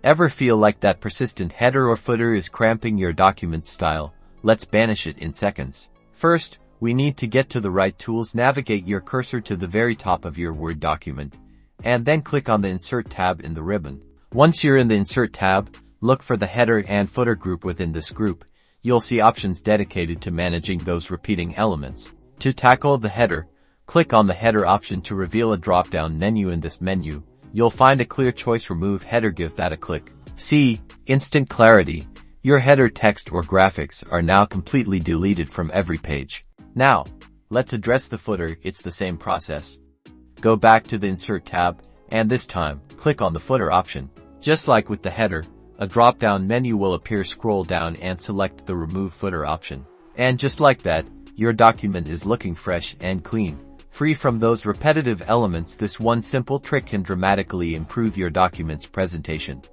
Ever feel like that persistent header or footer is cramping your document's style? Let's banish it in seconds. First, we need to get to the right tools. Navigate your cursor to the very top of your Word document, and then click on the Insert tab in the ribbon. Once you're in the Insert tab, look for the header and footer group. Within this group, you'll see options dedicated to managing those repeating elements. To tackle the header, click on the header option to reveal a drop-down menu. In this menu, you'll find a clear choice: Remove Header. Give that a click. See, instant clarity. Your header text or graphics are now completely deleted from every page. Now, let's address the footer. It's the same process. Go back to the Insert tab, and this time, click on the footer option. Just like with the header, a drop-down menu will appear. Scroll down and select the Remove Footer option. And just like that, your document is looking fresh and clean, free from those repetitive elements. This one simple trick can dramatically improve your document's presentation.